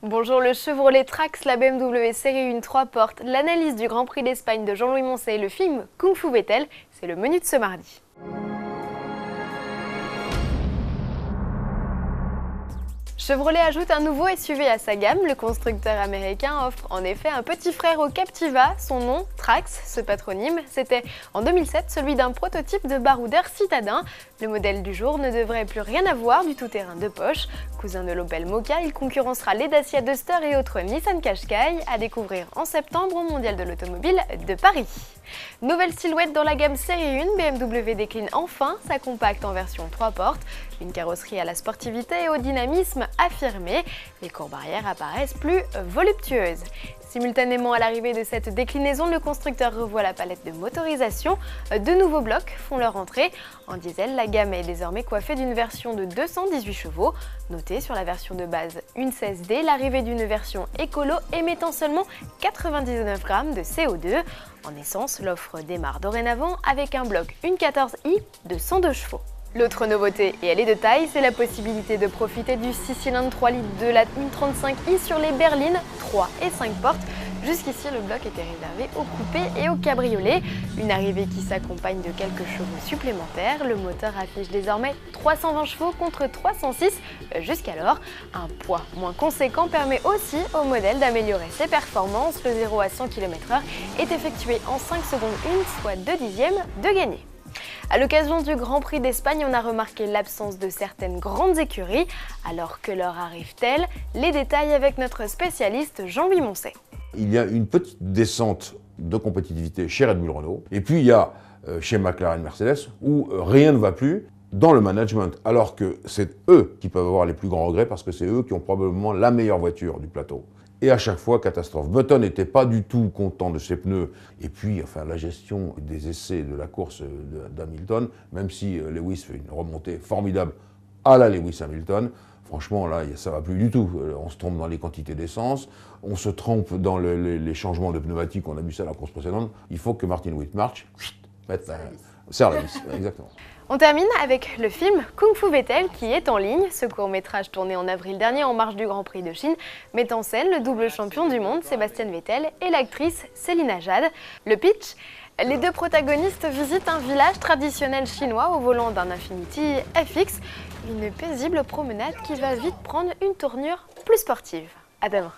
Bonjour, le Chevrolet Trax, la BMW Série 1 3 portes, l'analyse du Grand Prix d'Espagne de Jean-Louis Moncey et le film Kung Fu Vettel, c'est le menu de ce mardi. Chevrolet ajoute un nouveau SUV à sa gamme. Le constructeur américain offre en effet un petit frère au Captiva, son nom Trax, ce patronyme. C'était en 2007 celui d'un prototype de baroudeur citadin. Le modèle du jour ne devrait plus rien avoir du tout-terrain de poche. Cousin de l'Opel Mokka, il concurrencera les Dacia Duster et autres Nissan Qashqai, à découvrir en septembre au Mondial de l'Automobile de Paris. Nouvelle silhouette dans la gamme Série 1, BMW décline enfin sa compacte en version 3 portes. Une carrosserie à la sportivité et au dynamisme affirmé. Les courbes arrière apparaissent plus voluptueuses. Simultanément à l'arrivée de cette déclinaison, le constructeur revoit la palette de motorisation. De nouveaux blocs font leur entrée. En diesel, la gamme est désormais coiffée d'une version de 218 chevaux. Notez sur la version de base une 16D l'arrivée d'une version écolo émettant seulement 99 grammes de CO2. En essence, l'offre démarre dorénavant avec un bloc une 14i de 102 chevaux. L'autre nouveauté, et elle est de taille, c'est la possibilité de profiter du 6 cylindres 3 litres de la 135i sur les berlines 3 et 5 portes. Jusqu'ici, le bloc était réservé aux coupés et aux cabriolets. Une arrivée qui s'accompagne de quelques chevaux supplémentaires. Le moteur affiche désormais 320 chevaux contre 306 jusqu'alors. Un poids moins conséquent permet aussi au modèle d'améliorer ses performances. Le 0 à 100 km/h est effectué en 5 secondes 1, soit 2 dixièmes de gagné. À l'occasion du Grand Prix d'Espagne, on a remarqué l'absence de certaines grandes écuries. Alors que l'heure arrive-t-elle? Les détails avec notre spécialiste Jean-Louis Moncey. Il y a une petite descente de compétitivité chez Red Bull Renault. Et puis il y a chez McLaren Mercedes où rien ne va plus dans le management. Alors que c'est eux qui peuvent avoir les plus grands regrets parce que c'est eux qui ont probablement la meilleure voiture du plateau. Et à chaque fois, catastrophe. Button n'était pas du tout content de ses pneus. Et puis, la gestion des essais de la course d'Hamilton, même si Lewis fait une remontée formidable à la Lewis Hamilton, franchement, là, ça va plus du tout. On se trompe dans les quantités d'essence, on se trompe dans les changements de pneumatiques, on a vu ça à la course précédente. Il faut que Martin Whitmarsh mette service. Exactement. On termine avec le film Kung Fu Vettel qui est en ligne. Ce court-métrage tourné en avril dernier en marge du Grand Prix de Chine met en scène le double champion du monde Sébastien Vettel et l'actrice Célina Jade. Le pitch, les deux protagonistes visitent un village traditionnel chinois au volant d'un Infiniti FX. Une paisible promenade qui va vite prendre une tournure plus sportive. À demain.